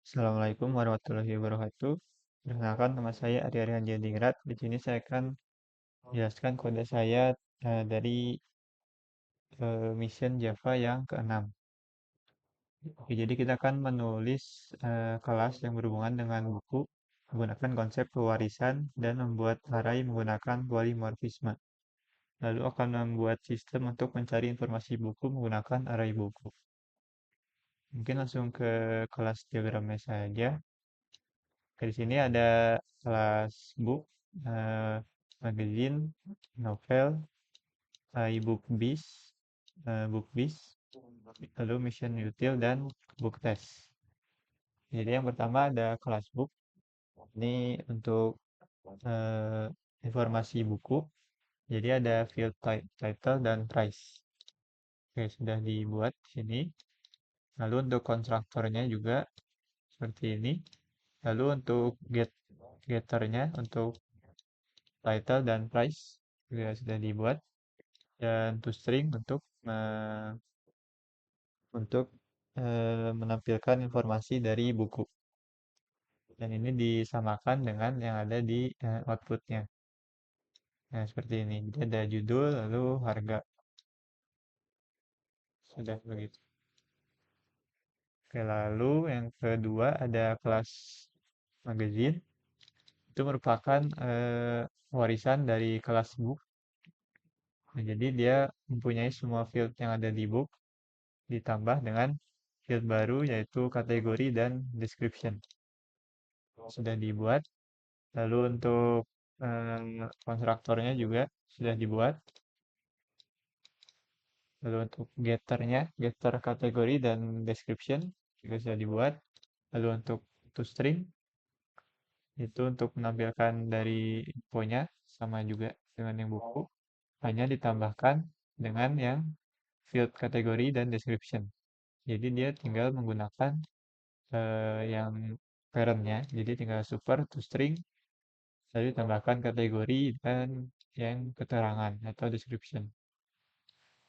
Assalamualaikum warahmatullahi wabarakatuh. Perkenalkan, nama saya Ari Aryan Jadingrat. Di sini saya akan menjelaskan kode saya dari mission Java yang keenam. Oke, jadi kita akan menulis kelas yang berhubungan dengan buku menggunakan konsep pewarisan dan membuat array menggunakan polimorfisme. Lalu akan membuat sistem untuk mencari informasi buku menggunakan array buku. Mungkin langsung ke kelas diagramnya saja. Di sini ada kelas book, eh, magazine, novel, ebook bis, book bis, lalu mission util dan book test. Jadi yang pertama ada kelas book. Ini untuk eh, informasi buku. Jadi ada field title dan price. Oke, sudah dibuat di sini. Lalu untuk konstruktornya juga seperti ini. Lalu untuk getternya untuk title dan price juga sudah dibuat, dan toString untuk menampilkan informasi dari buku, dan ini disamakan dengan yang ada di outputnya. Nah, seperti ini. Jadi ada judul lalu harga, sudah begitu. Oke, lalu yang kedua ada kelas magazine. Itu merupakan warisan dari kelas book. Nah, jadi dia mempunyai semua field yang ada di book ditambah dengan field baru yaitu kategori dan description. Sudah dibuat. Lalu untuk konstruktornya juga sudah dibuat. Lalu untuk getter kategori dan description juga sudah dibuat. Lalu untuk toString itu untuk menampilkan dari infonya sama juga dengan yang buku, hanya ditambahkan dengan yang field kategori dan description. Jadi dia tinggal menggunakan yang parentnya, jadi tinggal super toString lalu ditambahkan kategori dan yang keterangan atau description.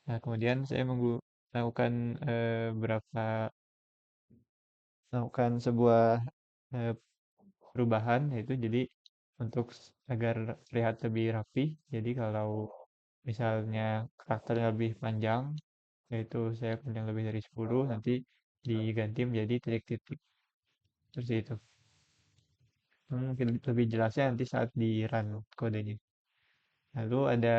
Nah, kemudian saya melakukan melakukan sebuah eh, perubahan, yaitu jadi untuk agar terlihat lebih rapi. Jadi kalau misalnya karakternya lebih panjang, yaitu saya panjang lebih dari 10, nanti diganti menjadi titik-titik seperti itu. Mungkin lebih jelasnya nanti saat di run kodenya. Lalu ada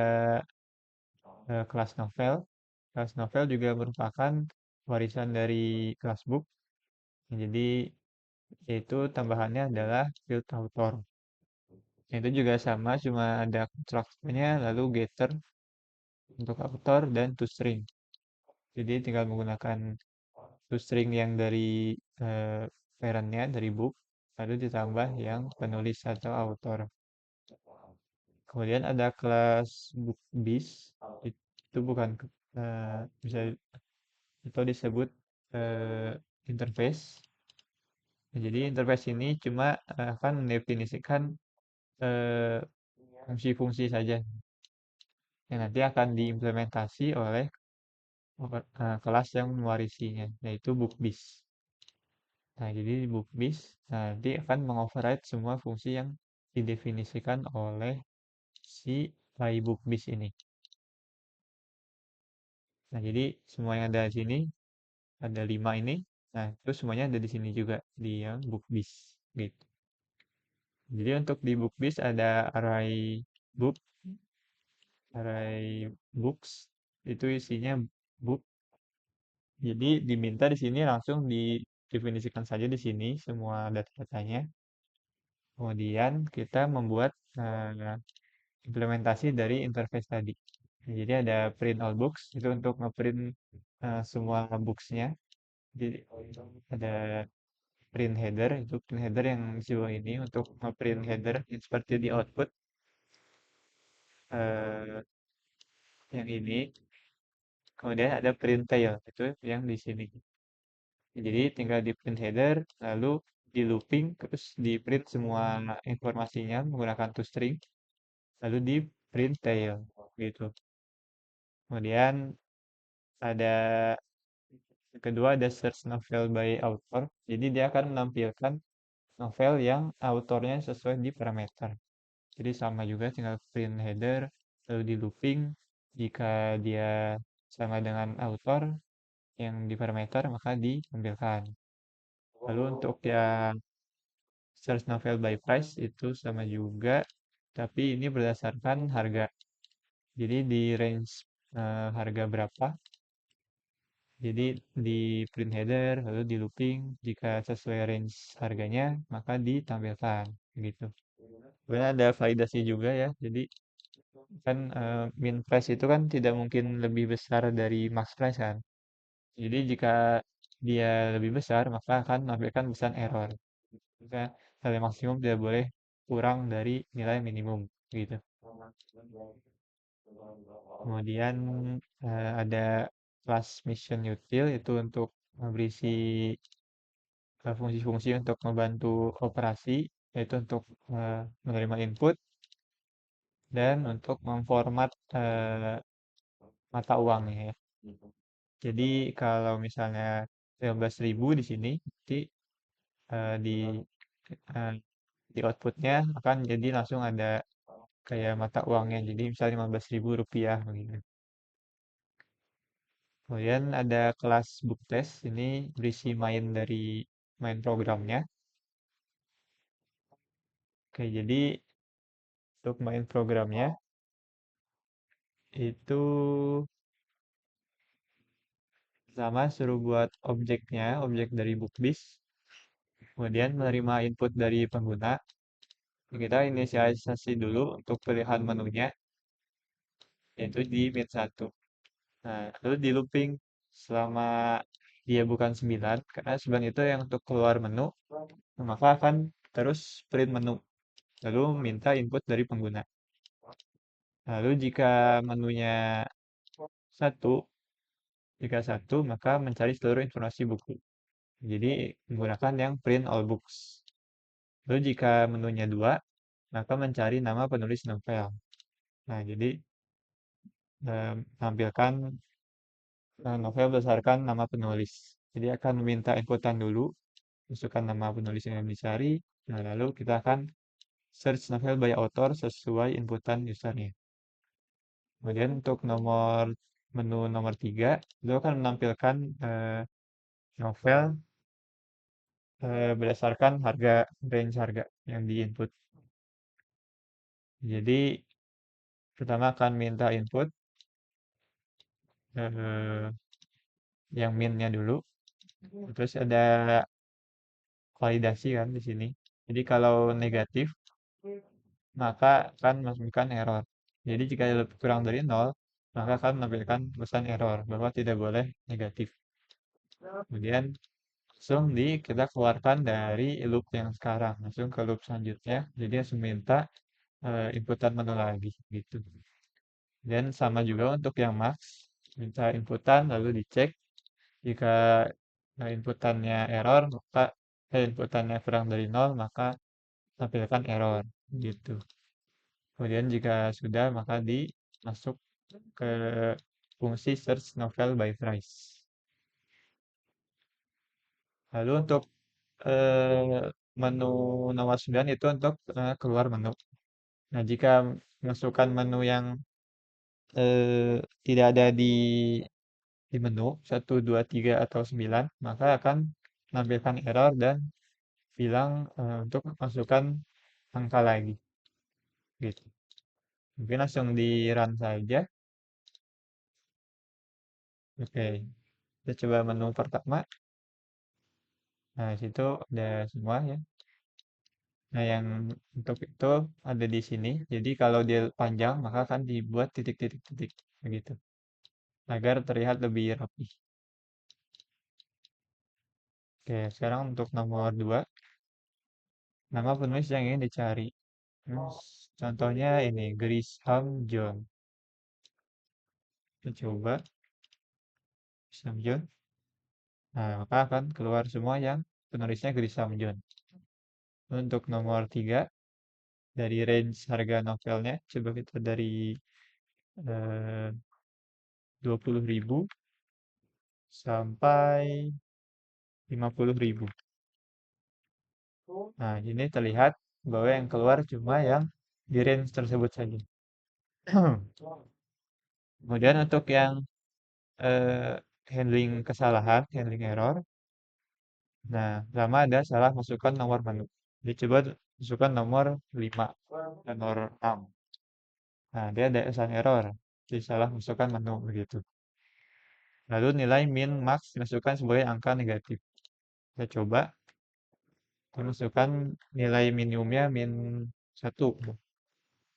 kelas novel. Kelas novel juga merupakan warisan dari kelas book. Jadi yaitu tambahannya adalah field author. Itu juga sama, cuma ada konstruktornya, lalu getter untuk author dan toString. Jadi tinggal menggunakan toString yang dari parentnya, dari book, lalu ditambah yang penulis atau author. Kemudian ada kelas book bis, itu bukan bisa atau disebut interface. Nah, jadi interface ini cuma akan mendefinisikan eh, fungsi-fungsi saja yang nanti akan diimplementasi oleh kelas yang mewarisinya, yaitu bookbis. Nah, jadi di bookbis nanti akan mengoverride semua fungsi yang didefinisikan oleh si bookbis ini. Nah, jadi semua yang ada di sini, ada 5 ini, nah itu semuanya ada di sini juga, di yang bookbis, gitu. Jadi untuk di bookbis ada book, array books, itu isinya book. Jadi diminta di sini langsung didefinisikan saja di sini semua data-datanya. Kemudian kita membuat implementasi dari interface tadi. Jadi ada print all books, itu untuk ngeprint semua booksnya. Jadi ada print header, itu print header yang di bawah ini untuk ngeprint header seperti di output eh, yang ini. Kemudian ada print tail, itu yang di sini. Jadi tinggal di print header, lalu di looping, terus di print semua informasinya menggunakan toString, lalu di print tail, gitu. Kemudian ada Yang kedua ada search novel by author. Jadi dia akan menampilkan novel yang autornya sesuai di parameter. Jadi sama juga tinggal print header, lalu di looping. Jika dia sama dengan author yang di parameter, maka ditampilkan. Lalu untuk yang search novel by price itu sama juga, tapi ini berdasarkan harga. Jadi di range harga berapa, jadi di print header, lalu di looping, jika sesuai range harganya, maka ditampilkan. Gitu. Kemudian ada validasi juga ya, jadi kan min price itu kan tidak mungkin lebih besar dari max price kan. Jadi jika dia lebih besar, maka akan menampilkan pesan error. Maka nilai maksimum tidak boleh kurang dari nilai minimum gitu. Kemudian ada kelas mission util itu untuk berisi fungsi-fungsi untuk membantu operasi, yaitu untuk menerima input dan untuk memformat mata uangnya ya. Jadi kalau misalnya 15.000 di sini, nanti eh, di eh, di outputnya akan jadi langsung ada kayak mata uangnya. Jadi misalnya 15.000 rupiah begitu. Kemudian ada kelas book test, ini berisi main programnya. Oke, jadi untuk main programnya itu sama suruh buat objeknya, objek dari BookBees. Kemudian menerima input dari pengguna. Kita inisialisasi dulu untuk pilihan menunya, yaitu di mid 1. Nah, lalu di looping selama dia bukan 9, karena 9 itu yang untuk keluar menu, maka akan terus print menu. Lalu minta input dari pengguna. Lalu jika menunya satu, jika satu, maka mencari seluruh informasi buku. Jadi menggunakan yang print all books. Lalu jika menunya dua, maka mencari nama penulis novel. Nah, jadi tampilkan novel berdasarkan nama penulis. Jadi akan meminta inputan dulu, masukkan nama penulis yang dicari, nah lalu kita akan search novel by author sesuai inputan usernya. Kemudian untuk menu nomor 3, itu akan menampilkan novel berdasarkan range harga yang di input. Jadi pertama akan minta input eh, yang minnya dulu, terus ada validasi kan di sini. Jadi kalau negatif, maka akan masukkan error. Jadi jika lebih kurang dari nol, maka akan menampilkan pesan error bahwa tidak boleh negatif. Kemudian langsung kita keluarkan dari loop yang sekarang, langsung ke loop selanjutnya. Jadi langsung minta inputan menu lagi gitu. Dan sama juga untuk yang max, minta inputan lalu dicek. Jika inputannya error, maka inputannya kurang dari nol, maka tampilkan error gitu. Kemudian jika sudah, maka masuk ke fungsi search novel by price. Lalu untuk eh, menu nomor 9 itu untuk keluar menu. Nah, jika masukkan menu yang tidak ada di menu 1, 2, 3 atau 9, maka akan menampilkan error dan bilang untuk masukkan angka lagi gitu. Mungkin langsung di run saja. Oke, kita coba menu pertama. Nah, situ ada semua ya. Nah, yang untuk itu ada di sini. Jadi kalau dia panjang, maka akan dibuat titik-titik-titik begitu, agar terlihat lebih rapi. Oke, sekarang untuk nomor 2, nama penulis yang ingin dicari. Contohnya ini, Grisham John. Kita coba Grisham John. Nah, maka akan keluar semua yang penulisnya Grisham John. Untuk nomor 3, dari range harga novelnya, coba kita dari 20.000 sampai 50.000. Nah, ini terlihat bahwa yang keluar cuma yang di range tersebut saja. Kemudian untuk yang eh, handling kesalahan, handling error, nah, pertama ada salah masukkan nomor menu. Jadi coba masukkan nomor 5 dan nomor 6. Nah, dia ada pesan error. Jadi salah masukkan menu begitu. Lalu nilai min max dimasukkan sebagai angka negatif. Kita coba masukkan nilai minimumnya min 1.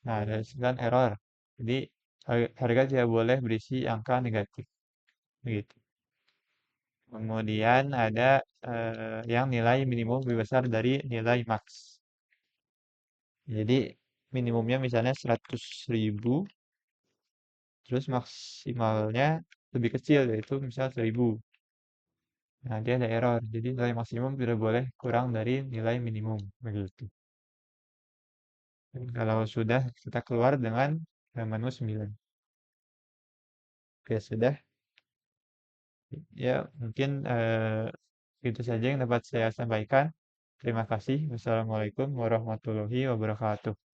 Nah, ada sekian error. Jadi harga tidak boleh berisi angka negatif. Begitu. Kemudian ada yang nilai minimum lebih besar dari nilai max. Jadi minimumnya misalnya 100.000, terus maksimalnya lebih kecil yaitu misal 1.000. Nah, dia ada error. Jadi nilai maksimum tidak boleh kurang dari nilai minimum. Begitu. Dan kalau sudah, kita keluar dengan menu 9. Oke, sudah. Ya, mungkin itu saja yang dapat saya sampaikan. Terima kasih. Wassalamualaikum warahmatullahi wabarakatuh.